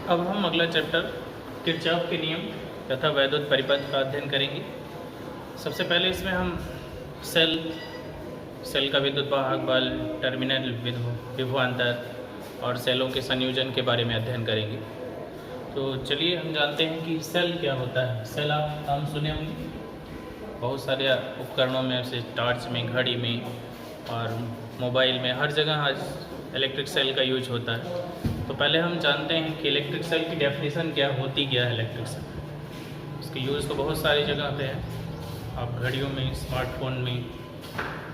अब हम अगला चैप्टर किरचॉफ के नियम तथा वैद्युत परिपथ का अध्ययन करेंगे। सबसे पहले इसमें हम सेल का विद्युत वाहक बल, टर्मिनल विभवांतर और सेलों के संयोजन के बारे में अध्ययन करेंगे। तो चलिए हम जानते हैं कि सेल क्या होता है। सेल आप नाम सुने होंगे, बहुत सारे उपकरणों में, जैसे टॉर्च में, घड़ी में और मोबाइल में, हर जगह आज इलेक्ट्रिक सेल का यूज होता है। तो पहले हम जानते हैं कि इलेक्ट्रिक सेल की डेफिनेशन क्या होती क्या है। इलेक्ट्रिक सेल, इसके यूज़ तो बहुत सारी जगह पे है, आप घड़ियों में, स्मार्टफोन में,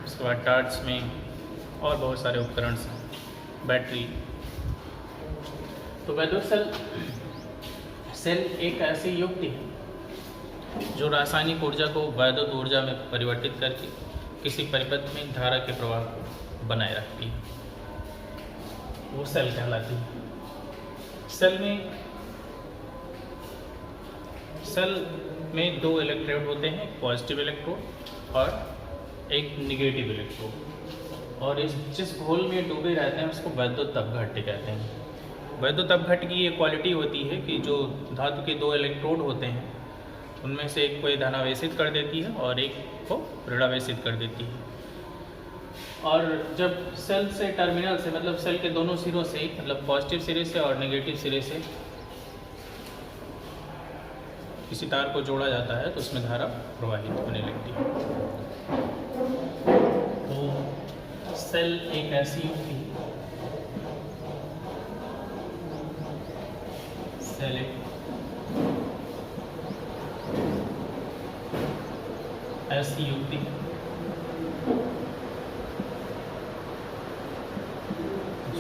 उसके बाद टॉर्च में और बहुत सारे उपकरण से, बैटरी। तो वैद्युत सेल एक ऐसी युक्ति है जो रासायनिक ऊर्जा को वैद्युत ऊर्जा में परिवर्तित करके किसी परिपथ में धारा के प्रवाह को बनाए रखती है, वो सेल कहलाती है। सेल में दो इलेक्ट्रोड होते हैं, पॉजिटिव इलेक्ट्रोड और एक निगेटिव इलेक्ट्रोड, और जिस घोल में डूबे रहते हैं उसको वैद्युत अपघट्य कहते हैं। वैद्युत अपघट्य की ये क्वालिटी होती है कि जो धातु के दो इलेक्ट्रोड होते हैं उनमें से एक को धनावेशित कर देती है और एक को ऋणावेशित कर देती है। और जब सेल से टर्मिनल से, मतलब सेल के दोनों सिरों से, मतलब पॉजिटिव सिरे से और नेगेटिव सिरे से किसी तार को जोड़ा जाता है तो उसमें धारा प्रवाहित होने लगती है। तो सेल एक ऐसी युक्ति है, सेल एक ऐसी युक्ति है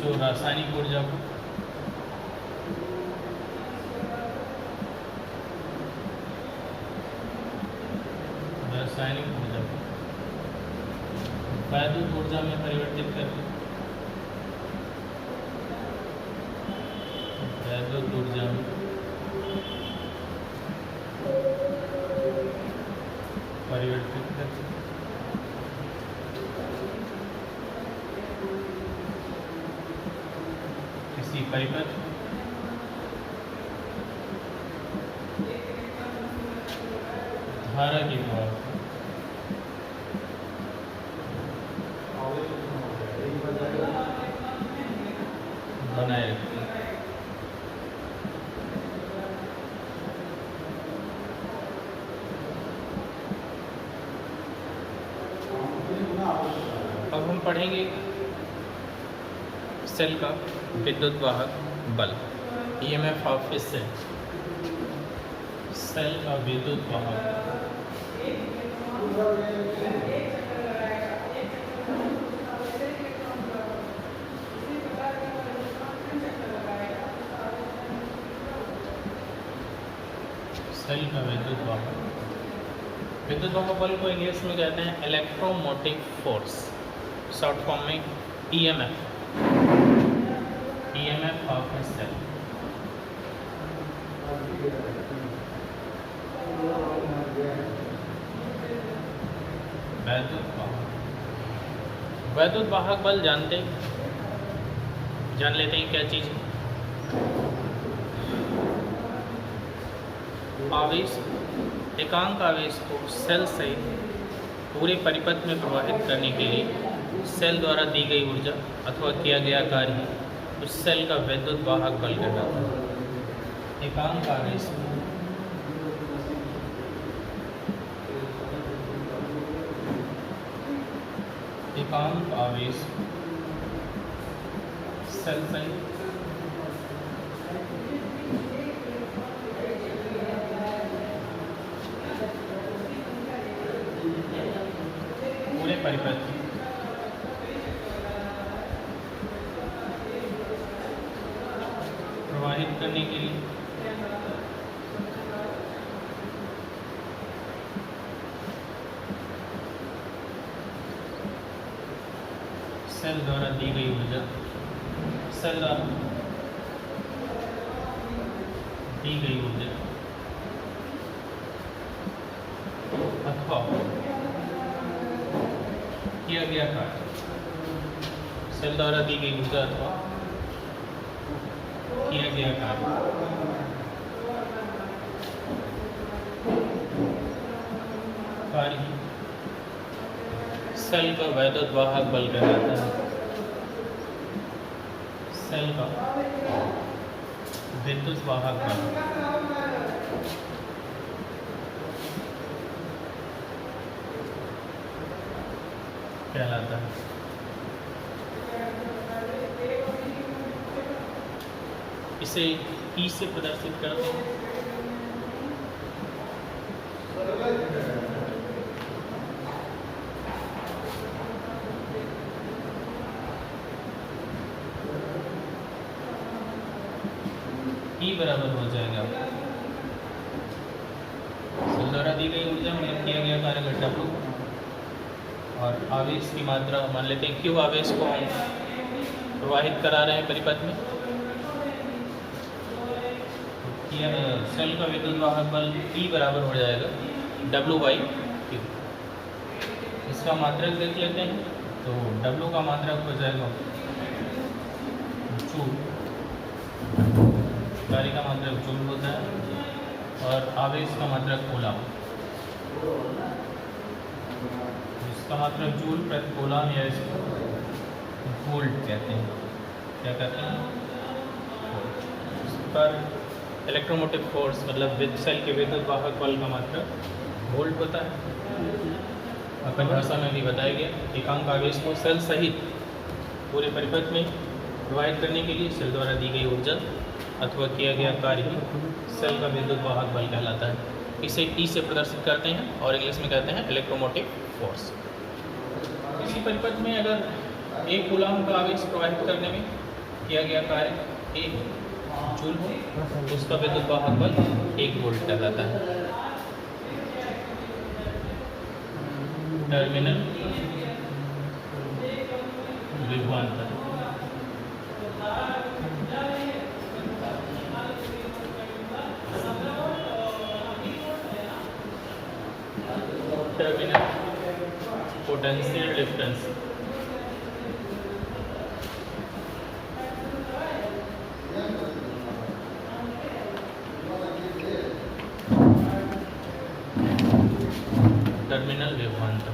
जो रासायनिक ऊर्जा को वैद्युत ऊर्जा में परिवर्तित करके वैद्युत ऊर्जा में परिवर्तित करके किसी परिपथ धारा के प्रवाह बनाए रखते हैं। अब हम पढ़ेंगे सेल का विद्युत वाहक बल, EMF of a cell. Cell का विद्युत वाहक सेल का विद्युत वाहक बल को इंग्लिश में कहते हैं इलेक्ट्रोमोटिव फोर्स, शॉर्ट फॉर्म में ईएमएफ ऑफ ए सेल। वैद्युत वाहक बल जान लेते हैं क्या चीज़ है। आवेश, एकांक आवेश को सेल से पूरे परिपथ में प्रवाहित करने के लिए सेल द्वारा दी गई ऊर्जा अथवा किया गया कार्य उस सेल का वैद्युत वाहक बल कहलाता है। एकांक आवेश सेल से पूरे परिपथ प्रवाहित करने के लिए सेल द्वारा दी गई ऊर्जा, सेल द्वारा दी गई ऊर्जा अथवा किया गया कार्य, सेल द्वारा दी गई ऊर्जा अथवा किया गया कार्य। सेल का वैद्युत वाहक बल कहलाता है। सेल का विद्युत वाहक बल कहलाता है। इसे E से प्रदर्शित करते हैं। E बराबर हो जाएगा सेल द्वारा दी गई ऊर्जा मतलब किया गया कार्य घटना और आवेश की मात्रा मान लेते हैं क्यों आवेश को हम प्रवाहित करा रहे हैं परिपथ में। सेल का विद्युत वाहक बल E बराबर हो जाएगा W/Q। इसका मात्रक देख लेते हैं तो W का मात्रक हो जाएगा जूल, कार्य का मात्रक जूल होता है और आवेश का मात्रक कूलम। इसका मात्रक जूल प्रति कूलम या इसको वोल्ट कहते हैं। क्या कहते हैं? इस पर इलेक्ट्रोमोटिव फोर्स मतलब सेल के विद्युत वाहक बल का मात्रक वोल्ट होता है। अपन भाषा में भी बताया गया एकांक आवेश को सेल सहित पूरे परिपथ में प्रवाहित करने के लिए सेल द्वारा दी गई ऊर्जा अथवा किया गया कार्य ही सेल का विद्युत वाहक बल कहलाता है। इसे E से प्रदर्शित करते हैं और इंग्लिश में कहते हैं इलेक्ट्रोमोटिव फोर्स। इसी परिपथ में अगर एक कूलम का आवेश प्रवाहित करने में किया गया कार्य 1 जूल हो तो उसका विद्युत वाहक बल 1 वोल्ट कहलाता है। टर्मिनल विभवांतर टर्मिनल पोटेंशियल डिफरेंस टर्मिनल विभवांतर।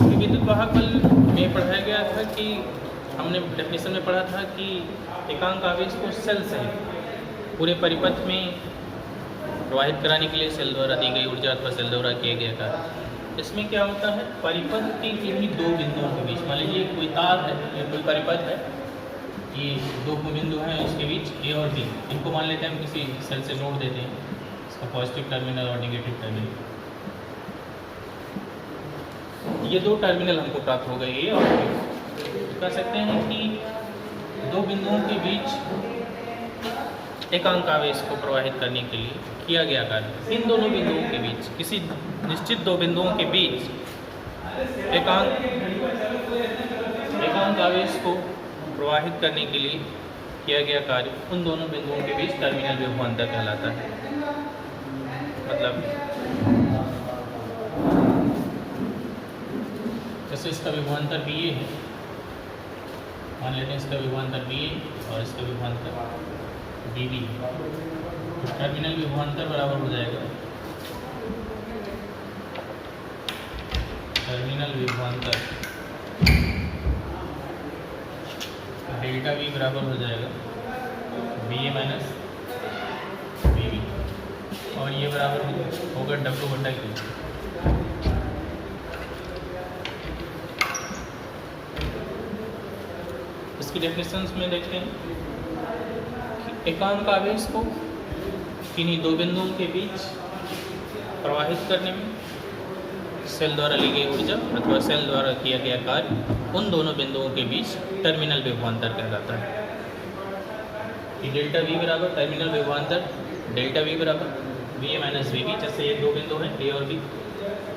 विद्युत वाहक बल में पढ़ाया गया था कि हमने डेफिनेशन में पढ़ा था कि एकांक आवेश को सेल सहित पूरे परिपथ में प्रवाहित कराने के लिए सेल द्वारा दी गई ऊर्जा अथवा सेल द्वारा किया गया कार्य। इसमें क्या होता है परिपथ के किन्हीं दो बिंदुओं के बीच, मान लीजिए कोई तार है या कोई परिपथ है, ये दो बिंदु हैं इसके बीच A और B, इनको मान लेते हैं हम किसी सेल से जोड़ देते हैं, इसका पॉजिटिव टर्मिनल और नेगेटिव टर्मिनल। ये दो टर्मिनल हमको प्राप्त हो गए A और B। कह सकते हैं कि दो बिंदुओं के बीच एकांक आवेश को प्रवाहित करने के लिए किया गया कार्य इन दोनों बिंदुओं के बीच, किसी निश्चित दो बिंदुओं के बीच एकांक आवेश को प्रवाहित करने के लिए किया गया कार्य उन दोनों बिंदुओं के बीच टर्मिनल विभवांतर कहलाता है। मतलब जैसे इसका विभवांतर BA है, मान लेते हैं इसका विभवांतर BA और इसका विभवांतर BB, तो टर्मिनल विभवांतर बराबर हो जाएगा टर्मिनल विभवांतर डेल्टा V बराबर हो जाएगा BA माइनस BB और ये बराबर होगा W/Q। इसकी डेफिनेशंस में देखते हैं एकांक आवेश को किन्हीं दो बिंदुओं के बीच प्रवाहित करने में सेल द्वारा ली गई ऊर्जा अथवा सेल द्वारा किया गया कार्य उन दोनों बिंदुओं के बीच टर्मिनल विभवांतर कहलाता है। कि डेल्टा V बराबर टर्मिनल विभवांतर डेल्टा V बराबर BA माइनस BB, जैसे ये दो बिंदु हैं A और B,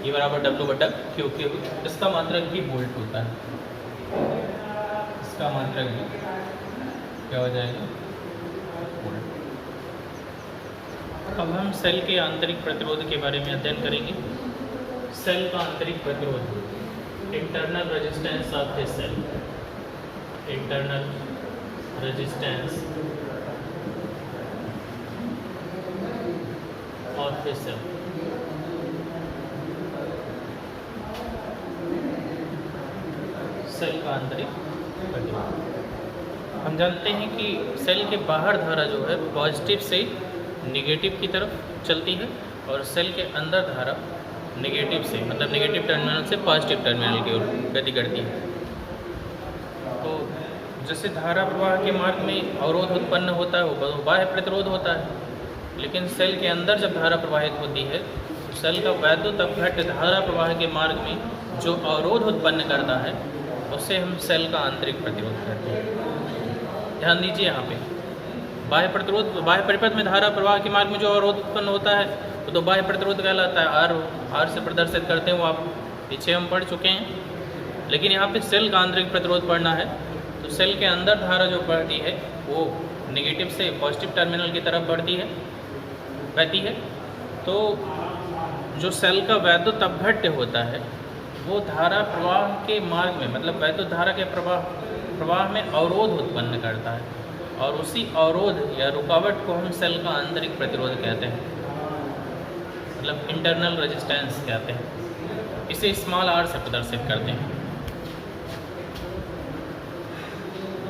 ये बराबर W/Q। इसका मात्रक भी वोल्ट होता है, इसका मात्रक भी क्या हो जाएगा वोल्ट। अब हम सेल के आंतरिक प्रतिरोध के बारे में अध्ययन करेंगे। सेल का आंतरिक प्रतिरोध, internal resistance of the cell, internal resistance और फिर सेल का आंतरिक प्रतिरोध। हम जानते हैं कि सेल के बाहर धारा जो है पॉजिटिव से नेगेटिव की तरफ चलती है और सेल के अंदर धारा नेगेटिव से मतलब नेगेटिव टर्मिनल से पॉजिटिव टर्मिनल की ओर गति करती है। तो जैसे धारा प्रवाह के मार्ग में अवरोध उत्पन्न होता है वो बाह्य प्रतिरोध होता है, लेकिन सेल के अंदर जब धारा प्रवाहित होती है तो सेल का वैद्युत अपघट्य धारा प्रवाह के मार्ग में जो अवरोध उत्पन्न करता है उसे हम सेल का आंतरिक प्रतिरोध कहते हैं। ध्यान दीजिए यहाँ पे बाह्य प्रतिरोध, बाह्य परिपथ में धारा प्रवाह के मार्ग में जो अवरोध उत्पन्न होता है वो तो बाह्य प्रतिरोध कहलाता है, आर से प्रदर्शित करते हैं, वो आप पीछे हम पढ़ चुके हैं। लेकिन यहाँ पे सेल का आंतरिक प्रतिरोध पढ़ना है तो सेल के अंदर धारा जो बढ़ती है वो नेगेटिव से पॉजिटिव टर्मिनल की तरफ बहती है। तो जो सेल का वैद्युत अपघट्य होता है वो धारा प्रवाह के मार्ग में मतलब वैद्युत धारा के प्रवाह में अवरोध उत्पन्न करता है और उसी अवरोध या रुकावट को हम सेल का आंतरिक प्रतिरोध कहते हैं, मतलब इंटरनल रेजिस्टेंस कहते हैं। इसे स्मॉल आर से प्रदर्शित करते हैं।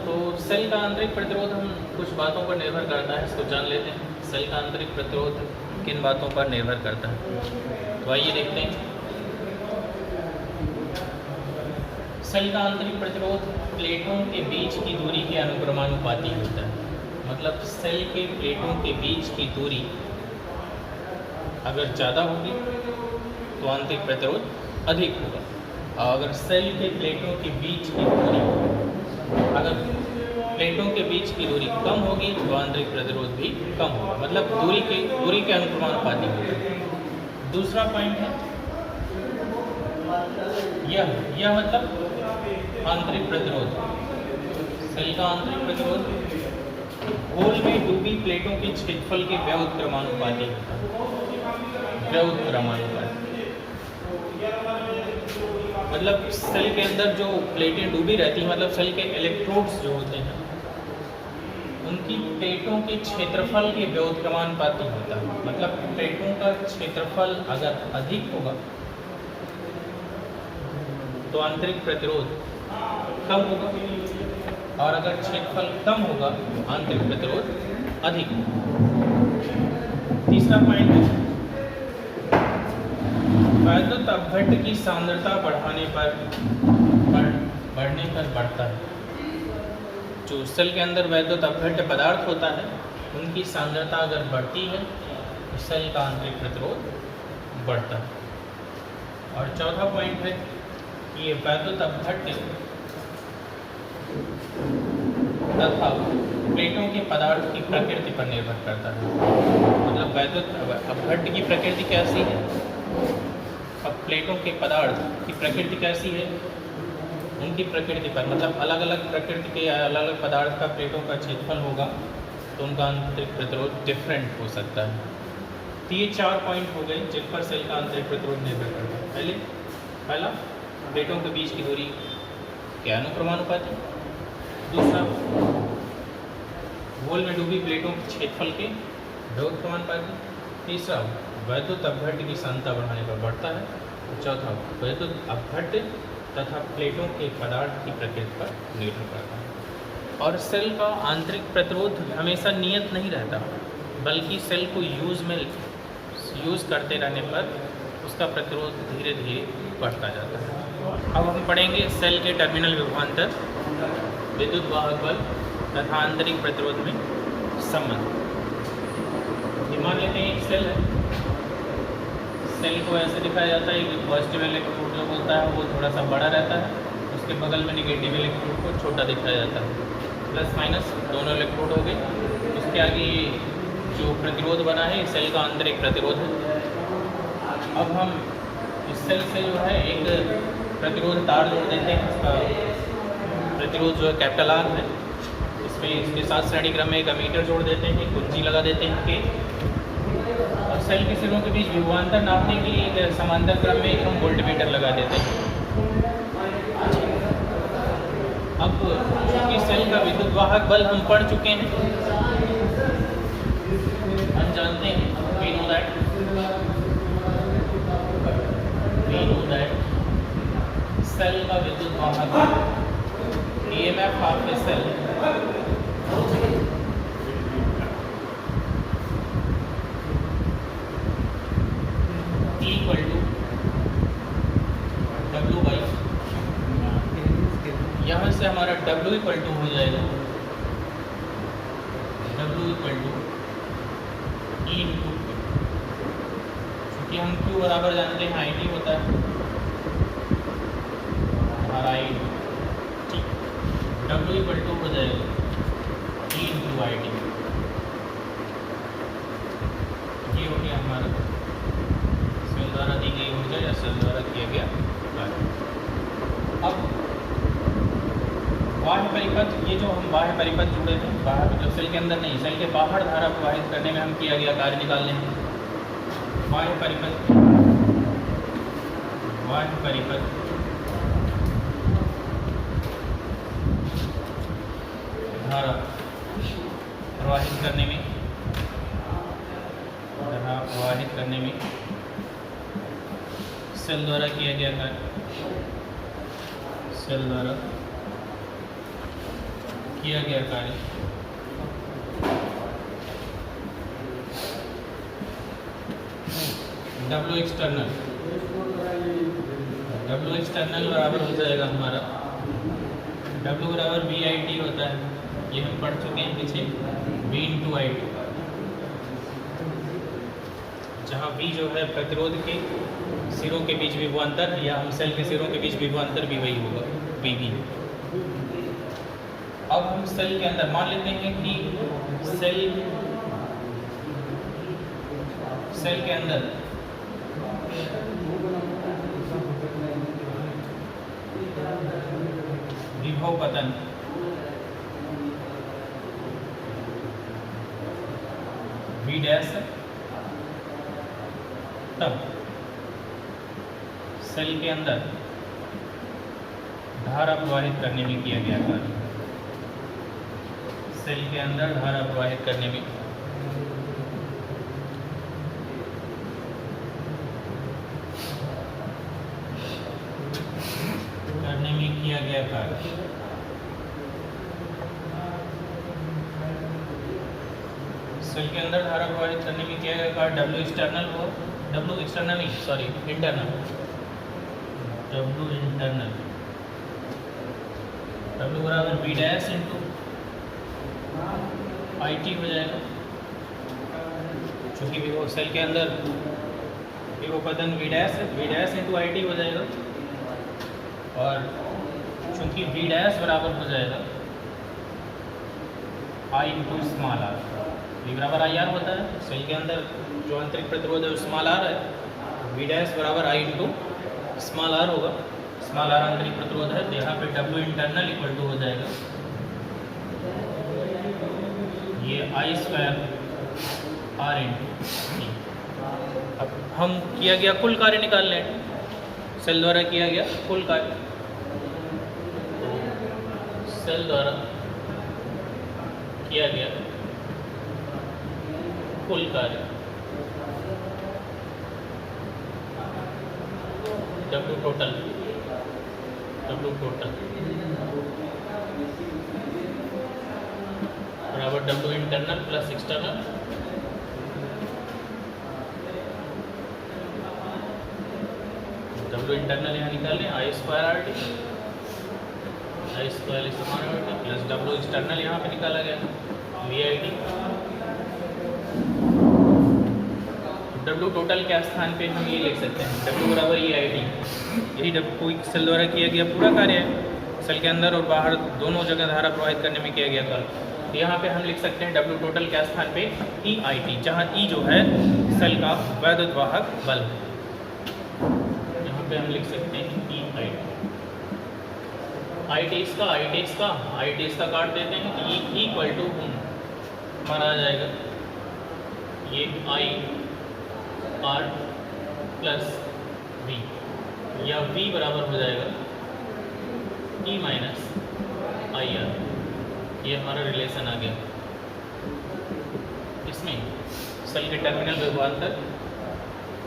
तो सेल का आंतरिक प्रतिरोध हम कुछ बातों पर निर्भर करता है, इसको जान लेते हैं। सेल का आंतरिक प्रतिरोध किन बातों पर निर्भर करता है, तो आइए देखते हैं। सेल का आंतरिक प्रतिरोध प्लेटों के बीच की दूरी के अनुक्रमानुपाती होता है। मतलब सेल के प्लेटों के बीच की दूरी अगर ज़्यादा होगी तो आंतरिक प्रतिरोध अधिक होगा, और अगर सेल के प्लेटों के बीच की दूरी अगर प्लेटों के बीच की दूरी कम होगी तो आंतरिक प्रतिरोध भी कम होगा, मतलब दूरी के अनुक्रमानुपाती होगा। दूसरा पॉइंट है यह मतलब आंतरिक प्रतिरोध। सेल का आंतरिक प्रतिरोध होल में डूबी प्लेटों के क्षेत्रफल के व्युत्क्रमानुपाती होता है। व्युत्क्रमानुपाती मतलब सेल के अंदर जो प्लेटें डूबी रहती हैं, मतलब सेल के इलेक्ट्रोड्स जो होते हैं उनकी प्लेटों के क्षेत्रफल के व्युत्क्रमानुपाती होता है। मतलब प्लेटों का क्षेत्रफल अगर अधिक होगा तो आंतरिक प्रतिरोध कम होगा, और अगर क्षेत्रफल कम होगा आंतरिक प्रतिरोध अधिक होगा। तीसरा पॉइंट है वैद्युत अपघट्य की सांद्रता बढ़ने पर बढ़ता है। जो सेल के अंदर वैद्युत अपघट्य पदार्थ होता है उनकी सांद्रता अगर बढ़ती है तो सेल का आंतरिक प्रतिरोध बढ़ता है। और चौथा पॉइंट है कि ये वैद्युत अपघट्य तथा प्लेटों के पदार्थ की प्रकृति पर निर्भर करता है। मतलब वैद्युत अपघट्य की प्रकृति कैसी है, अब प्लेटों के पदार्थ की प्रकृति कैसी है, उनकी प्रकृति पर मतलब अलग अलग प्रकृति के अलग अलग पदार्थ का प्लेटों का क्षेत्रफल होगा तो उनका आंतरिक प्रतिरोध डिफरेंट हो सकता है। तो ये 4 पॉइंट हो गए जिन पर सेल का आंतरिक प्रतिरोध निर्भर करता है। पहला प्लेटों के बीच की दूरी के अनुक्रमानुपाती, दूसरा होल में डूबी प्लेटों के क्षेत्रफल के व्युत्क्रमानुपाती, तीसरा वैद्युत अपघट्य की सांद्रता बढ़ाने पर बढ़ता है, चौथा वैद्युत अपघट्य तथा प्लेटों के पदार्थ की प्रकृति पर निर्भर करता है। और सेल का आंतरिक प्रतिरोध हमेशा नियत नहीं रहता, बल्कि सेल को यूज़ करते रहने पर उसका प्रतिरोध धीरे धीरे बढ़ता जाता है। अब हम पढ़ेंगे सेल के टर्मिनल विभवांतर, विद्युत वाहक बल तथा आंतरिक प्रतिरोध में संबंध। मान लेते हैं एक सेल है, सेल को ऐसे दिखाया जाता है कि पॉजिटिव इलेक्ट्रोड जो होता है वो थोड़ा सा बड़ा रहता है, उसके बगल में नेगेटिव इलेक्ट्रोड को छोटा दिखाया जाता है। प्लस माइनस दोनों इलेक्ट्रोड हो गए। उसके आगे जो प्रतिरोध बना है सेल का आंतरिक प्रतिरोध है। अब हम इस सेल से जो है एक प्रतिरोध तार जोड़ देते हैं, उसका प्रतिरोध जो है कैपिटल आर है। इसमें इसके साथ श्रेणी क्रम में एक अमीटर जोड़ देते हैं, कुंजी लगा देते हैं के, और सेल के सिरों के बीच विभवांतर नापने के लिए एक समांतर क्रम में एक हम वोल्टमीटर लगा देते हैं। अब चूंकि सेल का विद्युत वाहक बल हम पढ़ चुके हैं, हम जानते हैं we know that सेल का विद्युत वाहक EMF of the cell equal to W by, यहाँ से हमारा W इक्वल टू हो जाएगा W equal to E into, क्योंकि हम Q बराबर जानते हैं IT होता है हमारा I, ठीक, W इक्वल टू हो जाएगा E इंटू IT। ये हो गया हमारा सेल द्वारा दी गई ऊर्जा या सेल द्वारा किया गया कार्य। अब बाह्य परिपथ, ये जो हम बाह्य परिपथ जुड़े थे, बाहर जो सेल के अंदर नहीं, सेल के बाहर धारा प्रवाहित करने में हम किया गया कार्य निकालने हैं। बाह्य परिपथ धारा प्रवाहित करने में सेल द्वारा किया गया कार्य, सेल द्वारा किया गया कार्य W एक्सटर्नल बराबर हो जाएगा हमारा W बराबर VIT होता है, ये हम पढ़ चुके हैं पीछे, V इंटू IT, जहाँ V जो है प्रतिरोध के सिरों के बीच विभवांतर, या हम सेल के सिरों के बीच विभवांतर भी वही होगा VB। अब हम सेल के अंदर मान लेते हैं कि सेल के अंदर विभव पतन V डैश, तब सेल के अंदर धारा प्रवाहित करने में किया गया कार्य, सेल के अंदर धारा प्रवाहित करने में किया गया कार्य, सेल के अंदर धारा प्रवाहित करने में किया गया कार्य W एक्सटर्नल हो, W एक्सटर्नल नहीं, sorry internal, W internal, W बराबर V डैश इंटू IT हो जाएगा, चूँकि विभव सेल के अंदर विभव पतन V डैश इंटू IT हो जाएगा, और चूँकि V डैश बराबर हो जाएगा I into small r, V बराबर IR होता है, सेल के अंदर जो आंतरिक प्रतिरोध है स्मॉल r है, V डैश बराबर I इंटू स्मॉल r होगा, स्मॉल r आंतरिक प्रतिरोध है, तो यहाँ पे W इंटरनल इक्वल टू हो जाएगा ये I स्क्वायर R इंटू। अब हम किया गया कुल कार्य निकाल लें, सेल द्वारा किया गया कुल कार्य, सेल द्वारा किया गया कुल कार्य W टोटल बराबर W internal plus external, W internal यहाँ निकालें I square RT, I square plus W external यहाँ पे निकाला गया VIT, W टोटल के स्थान पे हम ये लिख सकते हैं W बराबर EIT, यही कोई सेल द्वारा किया गया पूरा कार्य है, सेल के अंदर और बाहर दोनों जगह धारा प्रवाहित करने में किया गया कार्य। तो यहाँ पे हम लिख सकते हैं W टोटल के स्थान पे EIT, जहाँ E जो है सेल का वैद्युत वाहक बल है, यहाँ पे हम लिख सकते हैं EIT। ITs का काट देते हैं, E इक्वल टू हमारा आ जाएगा ये I R प्लस V, या V बराबर हो जाएगा E माइनस आई आर, ये हमारा रिलेशन आ गया। इसमें सेल के टर्मिनल विभवांतर,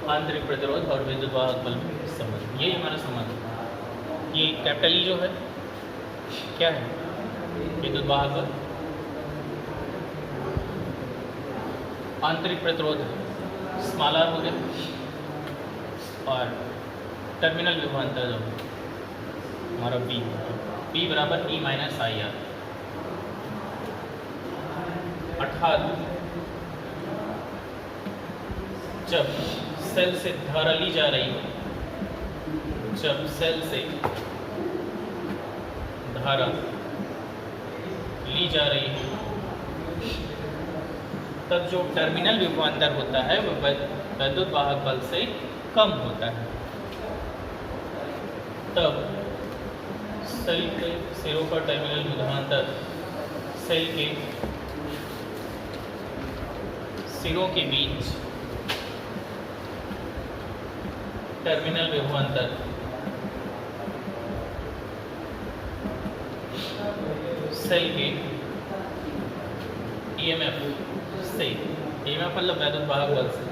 आंतरिक प्रतिरोध और विद्युत वाहक बल में संबंध, यही हमारा संबंध है। ये कैपिटल ई जो है क्या है, विद्युत वाहक बल, आंतरिक प्रतिरोध स्मॉल आर हो गया, और टर्मिनल विभवांतर जो हमारा बी बराबर ई माइनस आई आर। अर्थात जब सेल से धारा ली जा रही है, जब सेल से धारा ली जा रही है, तब जो टर्मिनल विभवांतर होता है वह विद्युत वाहक बल से कम होता है। तब सेल के सिरों का टर्मिनल विभवांतर सेल के सिरों के बीच टर्मिनल विभवांतर सेल के ईएमएफ से, ईएमएफ मतलब विद्युत वाहक बल से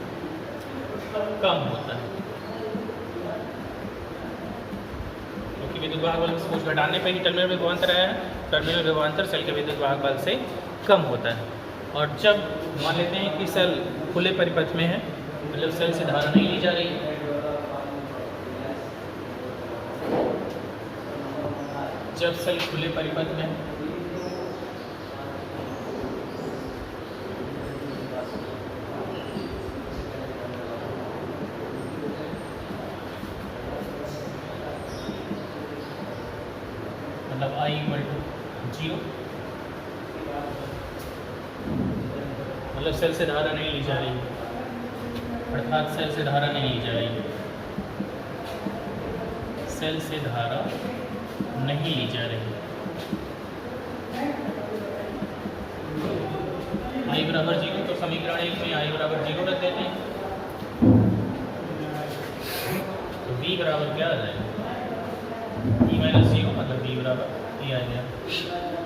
कम होता है, क्योंकि विद्युत वाहक बल से कुछ घटाने पर ही टर्मिनल विभवांतर आया है। टर्मिनल विभवांतर सेल के विद्युत वाहक बल से कम होता है। और जब मान लेते हैं कि सेल खुले परिपथ में है, मतलब सेल से धारा नहीं ली जा रही है, जब सेल खुले परिपथ में है, मतलब I = 0, मतलब सेल से धारा नहीं ली जा रही है, अर्थात सेल से धारा नहीं ली जा रही है, सेल से धारा नहीं ली जा रही है। I बराबर 0, तो समीकरण 1 में I बराबर 0 रख देते हैं, तो V बराबर क्या आ जाएगा, E माइनस 0, मतलब V बराबर E आ गया।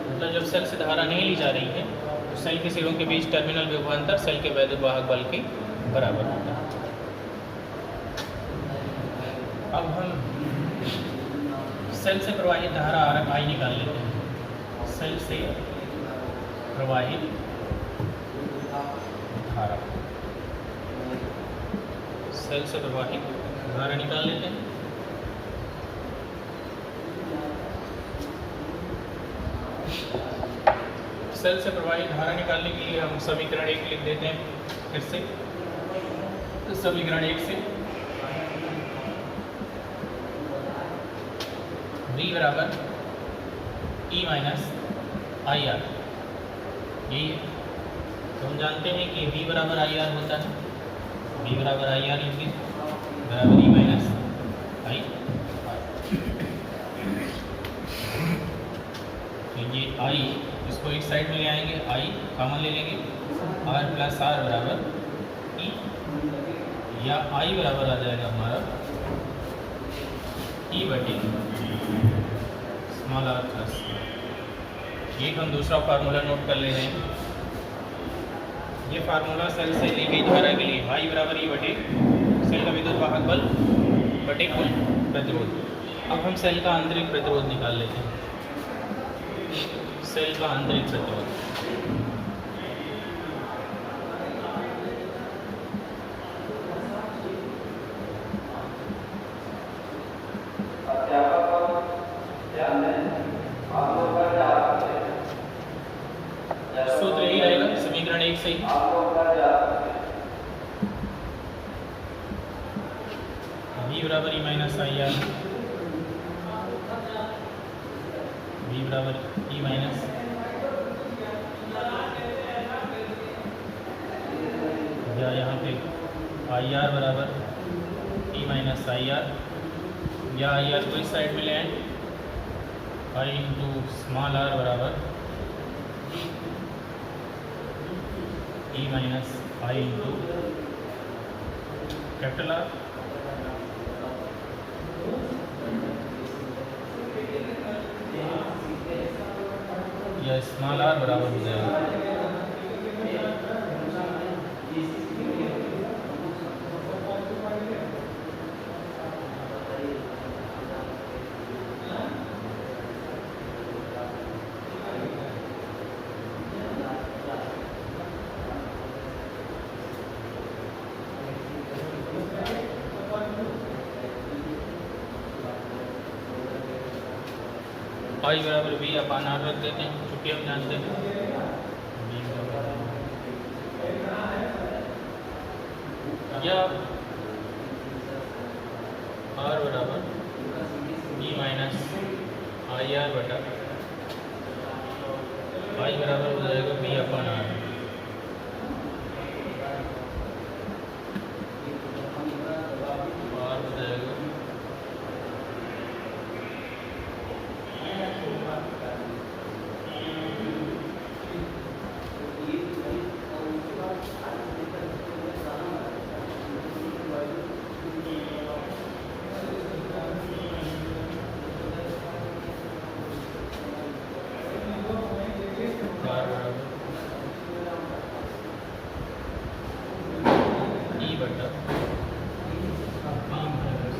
मतलब जब सेल से धारा नहीं ली जा रही है तो सेल के सिरों के बीच टर्मिनल विभवांतर सेल के विद्युत वाहक बल के बराबर होता है। अब हम सेल से प्रवाहित धारा I निकाल लेते हैं। सेल से प्रवाहित धारा, सेल से प्रवाहित धारा निकाल लेते हैं। सेल से प्रवाहित धारा निकालने के लिए हम समीकरण 1 लिख देते हैं फिर से। समीकरण 1 से V बराबर E माइनस आई आर, यही है। तो हम जानते हैं कि V बराबर आई आर होता है, V बराबर आई आर लिखिए, बराबर E माइनस आई आर। तो ये I, इसको एक साइड में ले आएंगे, I कॉमन ले लेंगे, R प्लस R बराबर E, या I बराबर आ जाएगा हमारा E बटे स्मॉल r प्लस। ये हम दूसरा फार्मूला नोट कर ले रहे हैं। ये फार्मूला सेल से ली गई धारा के लिए I बराबर E बटे सेल का विद्युत वाहक बल बटे कुल प्रतिरोध। अब हम सेल का आंतरिक प्रतिरोध निकाल लेते हैं। सेल का आंतरिक प्रतिरोध, सूत्र यही रहेगा समीकरण 1 से ही। V बराबर E minus I R, V बराबर E माइनस या यहाँ पे आई आर बराबर E माइनस आई आर, या आई आर को इस साइड में ले आए, I इंटू स्मॉल r बराबर E minus I into capital R। Small R बराबर हो जाएगा पाई बराबर वी अपान आर रख देते हैं, चूँकि हम जानते हैं या आर बराबर बी माइनस आई आर बटा आई बराबर हो जाएगा बी अपान आर। आर हो जाएगा ई बटा बी माइनस